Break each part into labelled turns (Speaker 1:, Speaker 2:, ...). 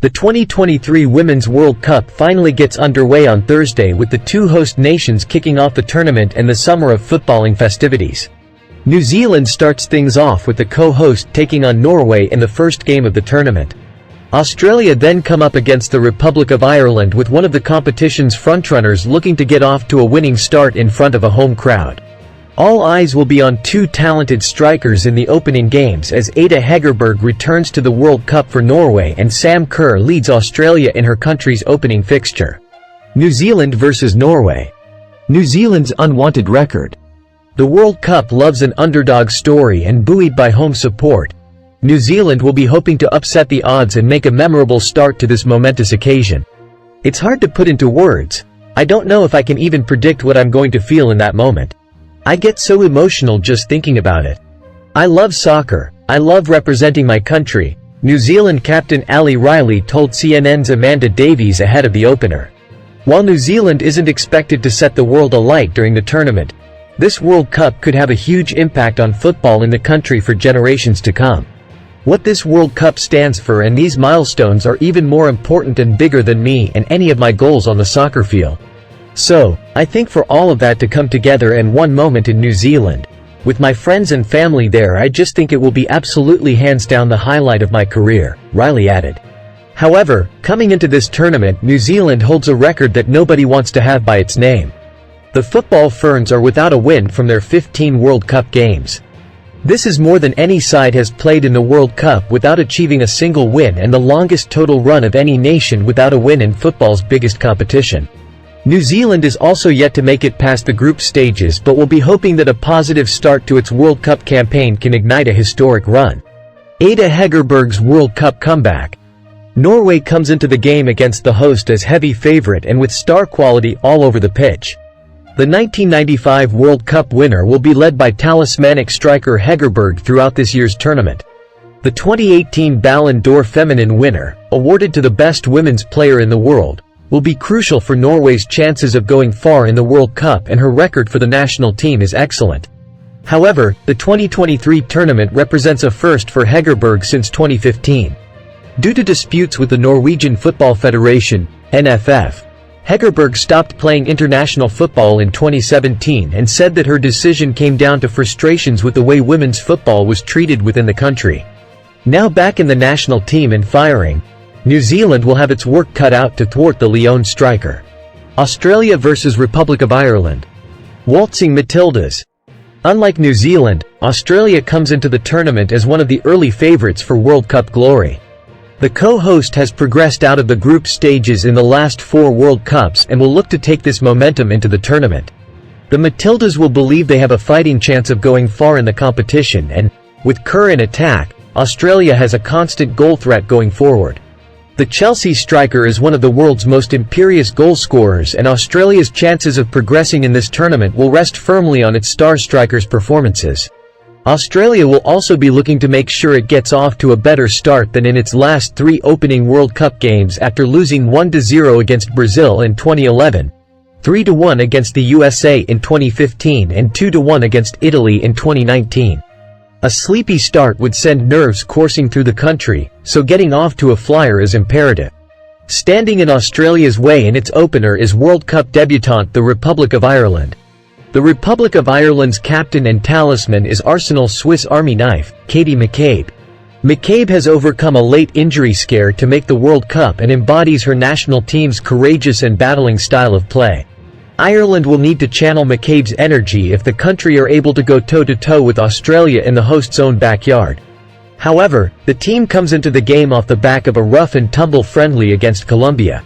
Speaker 1: The 2023 Women's World Cup finally gets underway on Thursday, with the two host nations kicking off the tournament and the summer of footballing festivities. New Zealand starts things off with the co-host taking on Norway in the first game of the tournament. Australia then come up against the Republic of Ireland, with one of the competition's frontrunners looking to get off to a winning start in front of a home crowd. All eyes will be on two talented strikers in the opening games, as Ada Hegerberg returns to the World Cup for Norway and Sam Kerr leads Australia in her country's opening fixture. New Zealand vs Norway. New Zealand's unwanted record. The World Cup loves an underdog story, and buoyed by home support, New Zealand will be hoping to upset the odds and make a memorable start to this momentous occasion. It's hard to put into words. I don't know if I can even predict what I'm going to feel in that moment. I get so emotional just thinking about it. I love soccer. I love representing my country, New Zealand captain Ali Riley told CNN's Amanda Davies ahead of the opener. While New Zealand isn't expected to set the world alight during the tournament, this World Cup could have a huge impact on football in the country for generations to come. What this World Cup stands for and these milestones are even more important and bigger than me and any of my goals on the soccer field. So, I think for all of that to come together in one moment in New Zealand, with my friends and family there, I just think it will be absolutely hands down the highlight of my career, Riley added. However, coming into this tournament, New Zealand holds a record that nobody wants to have by its name. The Football Ferns are without a win from their 15 World Cup games. This is more than any side has played in the World Cup without achieving a single win, and the longest total run of any nation without a win in football's biggest competition. New Zealand is also yet to make it past the group stages, but will be hoping that a positive start to its World Cup campaign can ignite a historic run. Ada Hegerberg's World Cup comeback. Norway comes into the game against the host as heavy favorite and with star quality all over the pitch. The 1995 World Cup winner will be led by talismanic striker Hegerberg throughout this year's tournament. The 2018 Ballon d'Or feminine winner, awarded to the best women's player in the world, will be crucial for Norway's chances of going far in the World Cup, and her record for the national team is excellent. However, the 2023 tournament represents a first for Hegerberg since 2015. Due to disputes with the Norwegian Football Federation, NFF, Hegerberg stopped playing international football in 2017 and said that her decision came down to frustrations with the way women's football was treated within the country. Now back in the national team and firing, New Zealand will have its work cut out to thwart the Lyon striker. Australia vs Republic of Ireland. Waltzing Matildas. Unlike New Zealand, Australia comes into the tournament as one of the early favourites for World Cup glory. The co-host has progressed out of the group stages in the last 4 World Cups and will look to take this momentum into the tournament. The Matildas will believe they have a fighting chance of going far in the competition, and, with Kerr in attack, Australia has a constant goal threat going forward. The Chelsea striker is one of the world's most imperious goal scorers, and Australia's chances of progressing in this tournament will rest firmly on its star striker's performances. Australia will also be looking to make sure it gets off to a better start than in its last 3 opening World Cup games, after losing 1-0 against Brazil in 2011, 3-1 against the USA in 2015 and 2-1 against Italy in 2019. A sleepy start would send nerves coursing through the country, so getting off to a flyer is imperative. Standing in Australia's way in its opener is World Cup debutante the Republic of Ireland. The Republic of Ireland's captain and talisman is Arsenal's Swiss Army knife, Katie McCabe. McCabe has overcome a late injury scare to make the World Cup and embodies her national team's courageous and battling style of play. Ireland will need to channel McCabe's energy if the country are able to go toe-to-toe with Australia in the host's own backyard. However, the team comes into the game off the back of a rough-and-tumble friendly against Colombia.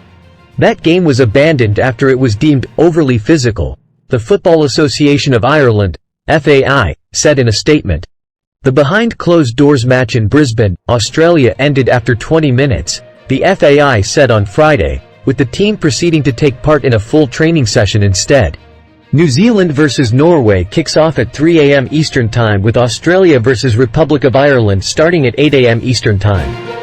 Speaker 1: That game was abandoned after it was deemed overly physical, the Football Association of Ireland, FAI, said in a statement. The behind-closed-doors match in Brisbane, Australia ended after 20 minutes, the FAI said on Friday, with the team proceeding to take part in a full training session instead. New Zealand vs Norway kicks off at 3 a.m. Eastern Time, with Australia vs Republic of Ireland starting at 8 a.m. Eastern Time.